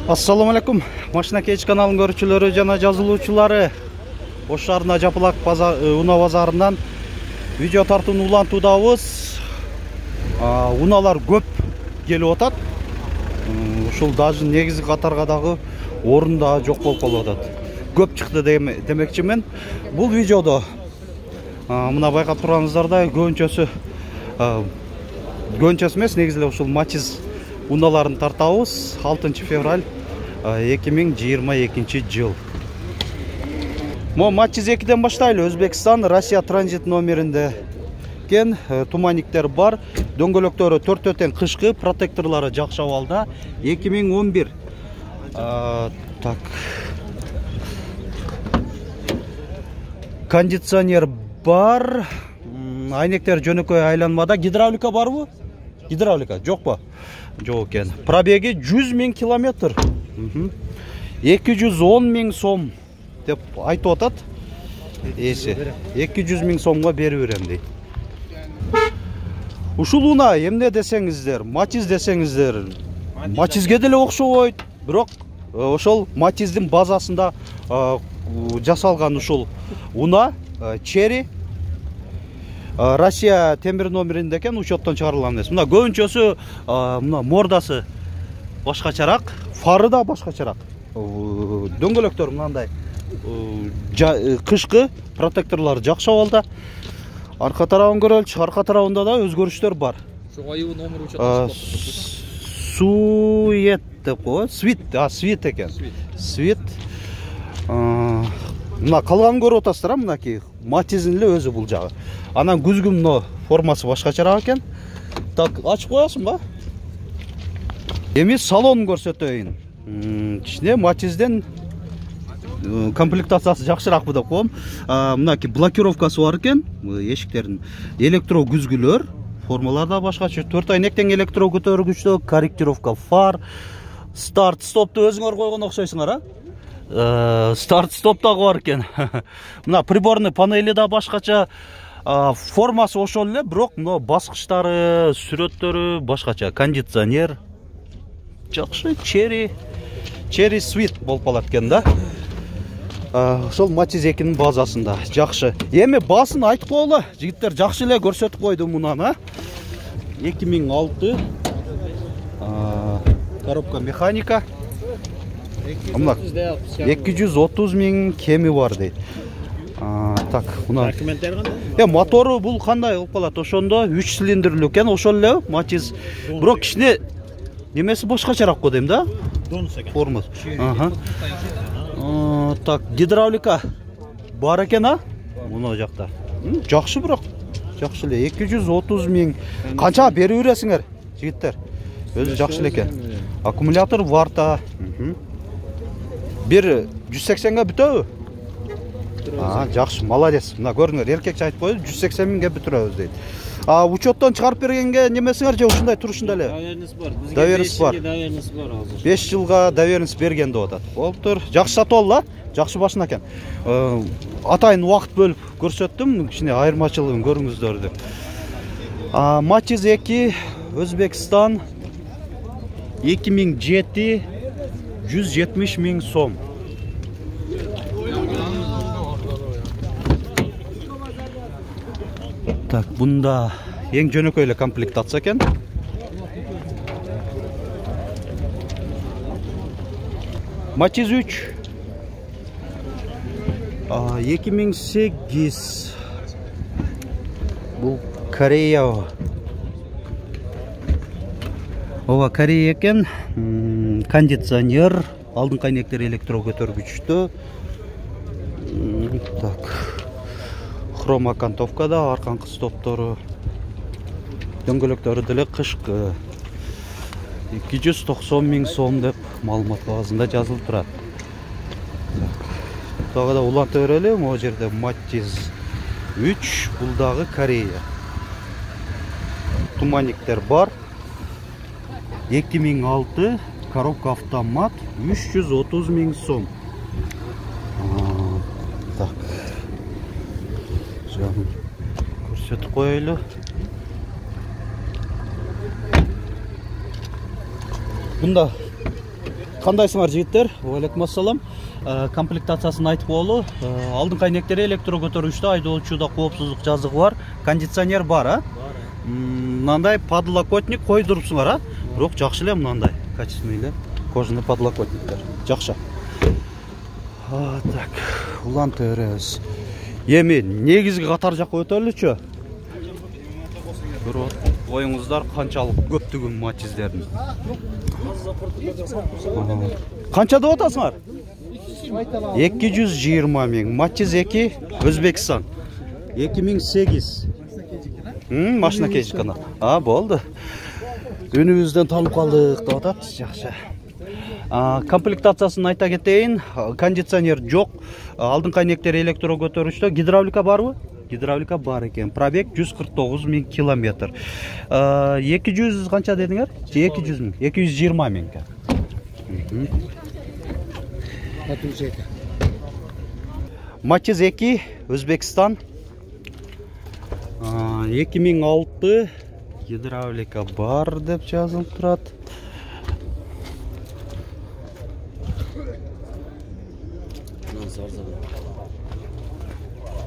Assalamu alaikum. Машина кеч каналын көрүүчүлөрү жана жазылуучулары. Ош шаарына Жапылак унаа базарынан видео тартууну улантуудабыз. Унаалар көп келип атат. Ушул даже негизги катарга дагы орун да жок болуп калып атат. Көп чыкты демекчимин. Бул видеодо мына байкап турганыңыздардай көбүнчөсү эмес, негизи ушул Матиз унааларын тартабыз. 6 февраль 2022 жыл. Матиз 2-ден баштайлы. Өзбекстан, Россия транзит номеринде кен туманиктер бар. Дөңгөлөктөрү 4-тен кышкы, протекторлары жакшы абалда. 2011. Так. Кондиционер бар. Айнектер жөнөкөй айланмада. Гидравлика барбы? Гидравлика жокпу? Жок экен. Пробеги 100 000 километр. 210 000 сом деп айтып атат. Эси 200 000 сомго берип берем дейт. Ушул унаа эмне десеңиздер, Матиз десеңиздер, Матизге деле окшобойт, бирок ошол Матиздин базасында жасалган ушул унаа Черри Россия темир номеринде экен, учеттон чыгарылган эмес. Мына көбүнчөсү мына мордасы башкачараак, фары да башкачараак. Дөңгөлөктөр мындай кышкы, протекторлор жакшы абалда. Арка тарабын көрөлчү, арка тарабында да өзгөрүштөр бар. Ошо айыбы номер учет Сует деп коет, свит экен. Свит. Мына калганын көрүп атасыздар, мынакей Матиздин эле өзү бул жагы. Анан күзгү мына формасы башкачараак экен. Так, ачып коесуңбу? Эми салонун көрсөтөйүн. Кичине Матизден комплектациясы жакшыраакпы деп коем. Мынакей блокировкасы бар экен. Эшиктердин электро күзгүлөр, формалар да башкача. 4 айнектен электро көтөргүчтө, корректировка фар, старт стопту өзүңөр койгон окшойсуңар, старт стоп дагы бар экен. Мына приборный панели да башкача. Формасы ошол эле, бирок мына баскычтары, сүрөттөрү башкача. Кондиционер жакшы, Черри свит болуп калат экен да. Ошол Матиз 2-нин базасында жакшы. Эми басын айтып коелу, жигиттер, жакшы эле көрсөтүп койду мунаны. 2006 коробка механика. 230 000 кеми бар дейт. Так, мына документтер кандай? Мотору бул кандай болуп калат? Ошондо 3 цилиндрлүү экен, ошол эле Матиз. Бирок кичине немеси башкачараак го дейм да? Донус экен. Формасы. Так, гидравлика бар экен, мына жакта. Жакшы, бирок жакшы эле 230 000. Канча берип бересиңер, жигиттер? Өзү жакшы эле экен. Аккумулятор бар да. Бир 180 бүтөбү? Жакшы, молодец. Мына көрүңөр, эркекче айтып коюп, 180 000 бүтүрөбүз дейт. Учеттон чыгарып бергенге немесиңер же ушундай турушунда эле? Доверенность бар. Доверенность бар. Доверенность бар азыр. 5 жылга доверенность берген деп атат. Болуптур. Жакшы сатып алды, жакшы башына экен. Атайын убакыт бөлүп көрсөттүм, кичине айырмачылыгын көрүңүздөр деп. Матиз 2 Өзбекстан 2007 170 000 сом. Так, бунда эң жөнөкөй эле комплектация экен. Матиз 3 2008 бул Корея. Ова Корея экен. Кондиционер, алдыңкы айнектер электро көтөргүчтө. Так. Хром окантовкада, арканкы стоптору, дөңгөлөктөрү деле кышкы. 290 000 сом деп маалымат кагазында жазылып турат. Дагы да уланта берели, могу жерде Матиз 3, бул дагы Корея. Туманиктер бар. 2006 коробка автомат 330 000 сом. Так. Көрсөтүп коелу. Бunda Кандайсыңар жигиттер? Алейкум ассалам. Комплектациясын айтып болу. Алдыңкы айнектери электро көтөргүчтө, айдоочуда коопсуздук жазыгы бар, кондиционер бар, а? Мынандай подлокотник койдурупсуңар, а? Бирок жакшы эле мынандай, качественный эле кожаный подлокотниктер. Жакшы. Так, улантып беребиз. Эми негизги катар жакка өтөлүчү. Көрүп коюңуздар канчалык көптүгүн матчиздердин. Канча деп атасыңар? 220 миң. Матчиз 2, Өзбекстан. 2008. Машина кечиккана. Болду. Үнүбүздөн танып калдык деп атат. Жакшы. Комплектациясын айта кетейин. Кондиционер жок. Алдыңкы айнектери электро көтөрүчтө. Гидравлика барбы? Гидравлика бар экен. Пробег 149 миң километр. 200 канча дедиңер? 200 миң. 220 миң. Матчиз 2, Өзбекстан. 2006 гидравлика бар деп жазылып турат.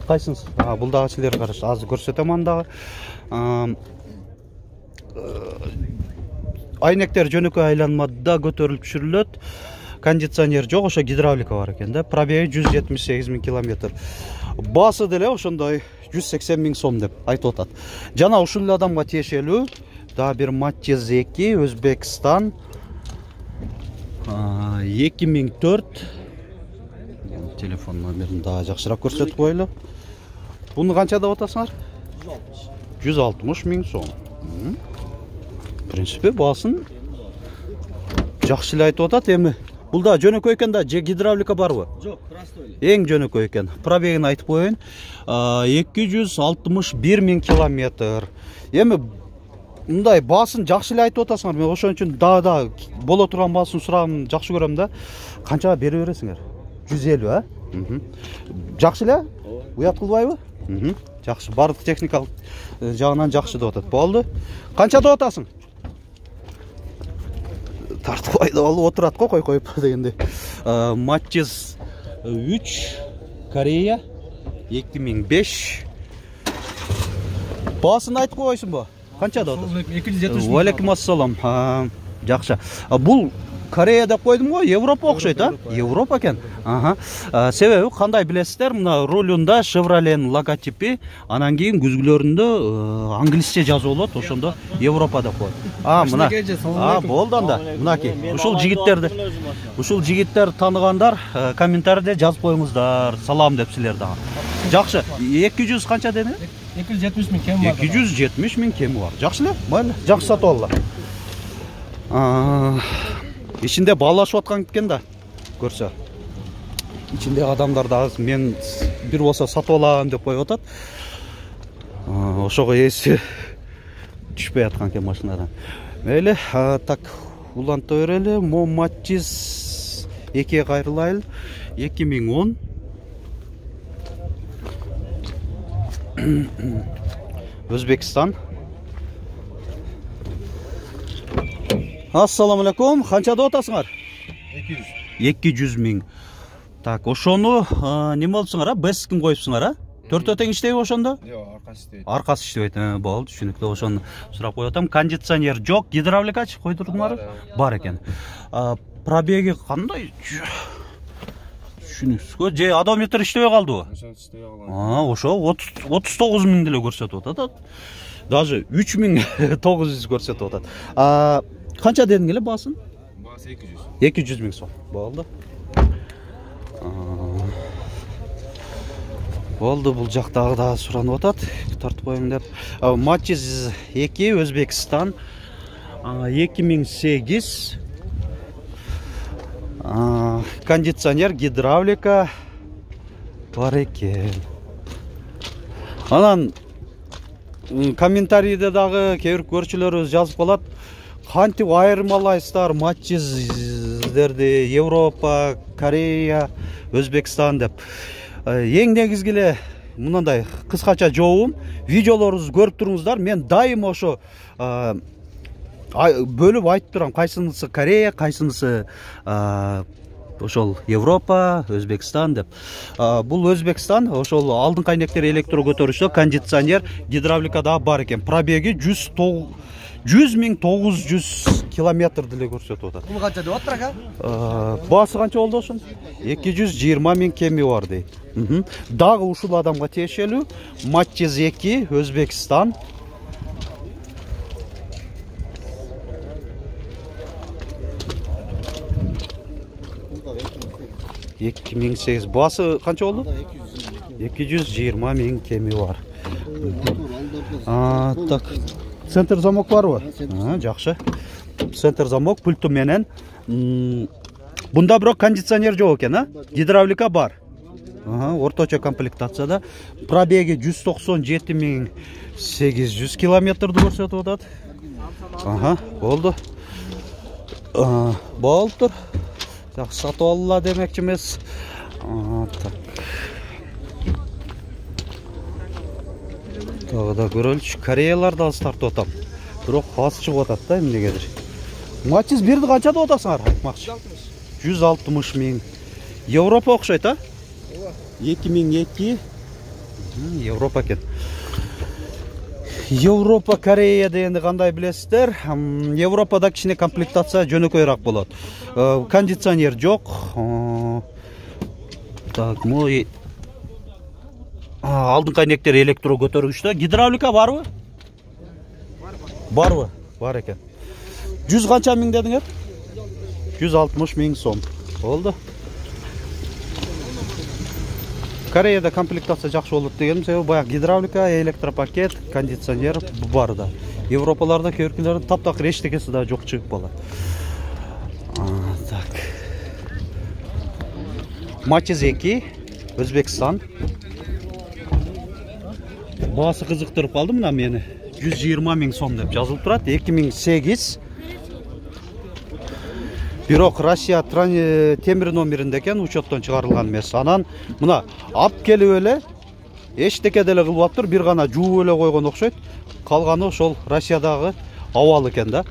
Кайсыңыз? Бул дагы силер караш. Азыр көрсөтөм андагы. Айнектер жөнөкөй айланмада көтөрүлүп түшүрүлөт. Кондиционер жок, ошо гидравлика бар экен да. Пробеги 178 миң километр. Басы деле ошондой 180 миң сом деп айтып атат. Жана ушул адамга тиешелүү да бир Матчиз 2, Өзбекстан. 2004. Телефон номерин дагы жакшыраак көрсөтүп коелу. Буну канча деп атасыңар? 160 миң сом. В принципе, басын жакшы эле айтып атат. Эми бул да жөнөкөй экен да, же гидравлика барбы? Жок, простой. Эң жөнөкөй экен. Пробегин айтып коеюн. 261 миң километр. Эми мындай басын жакшы эле айтып атасыңар. Мен ошон үчүн да боло турган басын сураган жакшы көрөм да. Канчага бере бересиңер? 150, а? Жакшы эле? Уят кылбайбы? Жакшы. Бардык техникалык жагынан жакшы деп атат. Болду. Канча деп атасың? Тартып айда алып отурат го, коюп дегенде. Матчиз 3, Корея 2005. Басын айтып койсуңбу? Канча деп атасың? 270 миң. Алейкум ассалам. Жакшы. Бул Корея деп койдум го, Европа окшойт, а? Европа экен. Себеби кандай билесиздер, мына рулунда Chevrolet логотипи, анан кийин күзгүлөрүндө англисче жазуу болот, ошондо Европа деп коет. Мына. Болду анда. Мынаки. Ушул жигиттер таныгандар комментарийде жазып коюңуздар. Салам деп силер дагы. Жакшы. 200 канча дедиңер? 270 миң кем бар. 270 миң кеми бар. Жакшы эле? Майли. Жакшы сатып алла. Ичинде баалашып аткан экен да. Көрсө. Ичинде адамдар дагы мен бир болсо сатып алам деп коюп атат. Ошого эси түшпөй аткан экен машинадан. Мейли, так уланта берели. Матчиз 2 кайрылайлы. 2010. Өзбекстан. Ассаламу алейкум. Канча деп атасыңар? 200 миң. Так, ошону неме болсуңар, а? Бескин коюпсуңар, а? Төртөө тең иштейби ошондо? Жок, аркасы иштейт. Аркасы иштебейт. Болду, түшүнүктүү. Ошону сурап коюп атам. Кондиционер жок, гидравликачы койдурдуңар? Бар экен. Пробеги кандай? Түшүнүксүзгө же одометр иштебей калдыбы? Ошо иштебей калган. Ошо 39 миң деле көрсөтүп атат. Даже 3900 көрсөтүп атат. Канча дедиң эле басын? Басы 200. 200 миң сом. Болду. Болду, бул жактагы да суранып атат. Тартып коюң деп. Матчиз 2, Өзбекстан. 2008. Кондиционер, гидравлика бар экен. Анан комментарийде дагы кээ бир көрчүлөрүбүз жазып калат. Кантип айырмалайсыздар матчиздерди Европа, Корея, Өзбекстан деп. Эң негизги эле мындай кыскача жообум, видеолорубузду көрүп туруңуздар. Мен дайыма ошо бөлүп айтып турам, кайсынысы Корея, кайсынысы ошол Европа, Өзбекстан деп. Бул Өзбекстан, ошол алдыңкы айнектер электро көтөрүштө кондиционер, гидравлика да бар экен. Пробеги 100.900 километр деле көрсөтүп атат. Бул канча деп атыр ака? Баасы канча болду ошон? 220.000 кеми бар дейт. Дагы ушул адамга тиешелүү Matiz 2, Өзбекстан. Басы канча болду? 220.000 кеми бар. Так. Центр замок барбы? Жакшы. Центр замок пульту менен. Бунда бирок кондиционер жок экен, гидравлика бар. Орточо комплектацияда. Пробеги 197.800 километрди көрсөтүп атат. Болду. Болуптур. Сатып алла демекчи эмес. Тагы да көрөлүчү. Кореяларда аз тартып атам. Бирок аз чыгып атат да эмнегедир. Matiz 1-ди канча деп атасыңар? Айтмакчы. 160.000. Европа окшойт, 2002. Европа экен. Европа, Корея дегенди кандай билесиздер? Европада кичине комплектация жөнөкөйрөөк болот. Кондиционер жок. Так, алдыңкы айнектер электро көтөргүчтө. Гидравлика барбы? Барбы? Бар экен. 100 канча миң дедиңер? 160.000 сом. Болду. Кореяда комплектация жакшы болот дегеним себеби баягы гидравлика, электропакет, кондиционер бар да. Европаларда көркүлөрдүн таптакыр эчтекеси да жок чыгып калат. Так. Matiz 2, Өзбекстан. Баасы кызыктырып калды мына мени. 120.000 сом деп жазылып турат. 2008. Бирок Россия темир номеринде экен, учеттон чыгарылган эмес. Анан мына алып келип эле эчтеке деле кылбаптыр, бир гана жууп эле койгон окшойт. Калганы ошол Россиядагы абал экен да.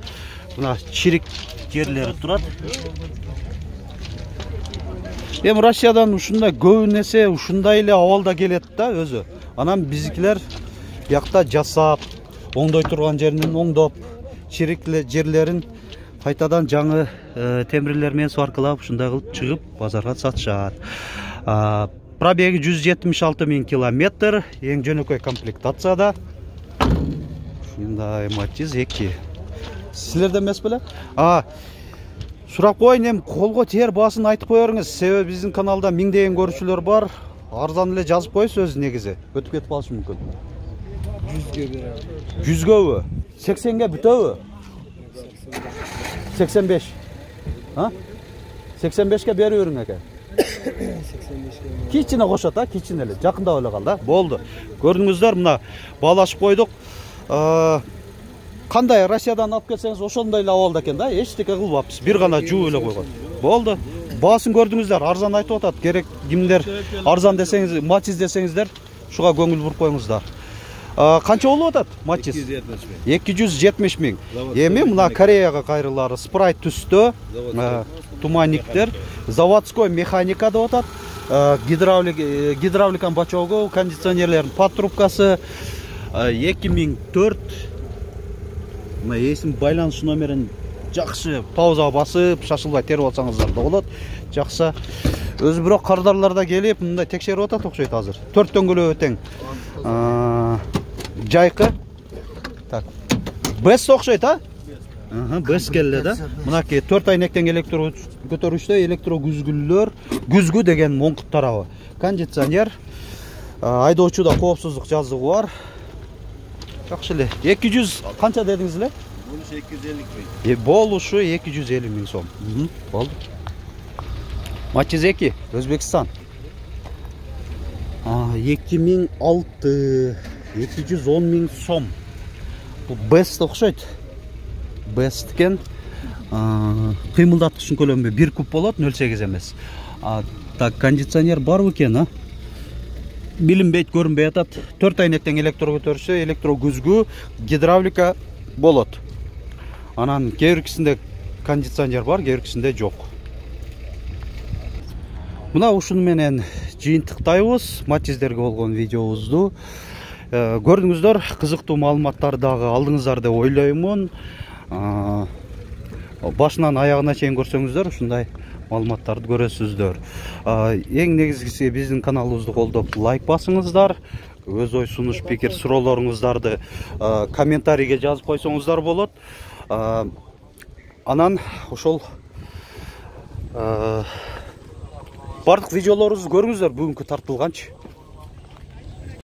Мына чирик жерлери турат. Эми Россиядан ушундай көбүн эсе ушундай эле абалда келет да өзү. Анан биздикилер биякта жасап, оңдой турган жеринен оңдоп, чирик жерлерин кайтадан жаңы темирлер менен сваркалап ушундай кылып чыгып базарга сатышат. Пробеги 176.000 километр, эң жөнөкөй комплектацияда. Ушундай Matiz 2. Силерде эмес беле? Сурап коеюн, эми колго тээр баасын айтып кое бериңиз. Себеби биздин каналда миңдеген көрүүчүлөр бар. Арзан эле жазып коесуз өзү негизи. Өтүп кетип калышы мүмкүн. 100ге берем. 100гөбү? 80ге бүтөбү? 85. 85ке берип бериң эке. 85ке. Кичине кошот, кичине эле, жакындап эле кал да. Болду. Көрдүңүздөр, мына баалашып койдук. Кандай Россиядан алып келсеңиз ошондой эле абалда экен да, эчтеке кылбаппыз. Бир гана жууп эле койгон. Болду. Баасын көрдүңүздөр, арзан айтып атат. Керек кимдер арзан десеңиз, Matiz десеңиздер, шуга көңүл буруп коюңуздар. Канча болуп атат Matiz? 270.000. Эми мына Кореяга кайрылары спрайт түстө, туманниктер, заводской механика деп атат. Гидравликанын бачогу, кондиционерлердин патрубкасы 2004. Мына эсим байланыш номерин жакшы паузага басып, шашылбай терип алсаңыздар да болот. Жакшы. Өзү бирок кардарларда келип, мындай текшерип атат окшойт азыр. 4 дөңгөлөгү тең. Жайкы. Так. Бес окшойт, Бес келди да. Мынаки 4 айнектен электро көтөрүштө электро күзгүлөр, күзгү деген моңкут тарабы. Кондиционер, айдоочуда коопсуздук жазыгы бар. Жакшы эле. 200 канча дедиңиз эле? Болушу 250.000. Болушу 250.000 сом. Болду. Matiz 2, Өзбекстан. 2006, 210.000 сом. Бул Best окшойт. Best экен. Кыймылдаткычын көлөмү 1 куб болот, 0,8 эмес. Так, кондиционер барбы экен, Билинбейт, көрүнбөй атат. 4 айнектен электро көтөрүшү, электро күзгү, гидравлика болот. Анан кээ биркисинде кондиционер бар, кээ биркисинде жок. Мына ушуну менен жыйынтыктайбыз Матиздерге болгон видеобузду. Көрдүңүздөр, кызыктуу маалыматтарды дагы алдыңыздар деп ойлоймун. Башынан аягына чейин көрсөңүздөр, ушундай маалыматтарды көрөсүздөр. Эң негизгиси биздин каналыбызды колдоп лайк басыңыздар. Өз ой сунуш, пикир, суроолоруңуздарды комментарийге жазып койсоңуздар болот. Анан ошол бардык видеолорубузду көрүңүздөр бүгүнкү тартылганчы.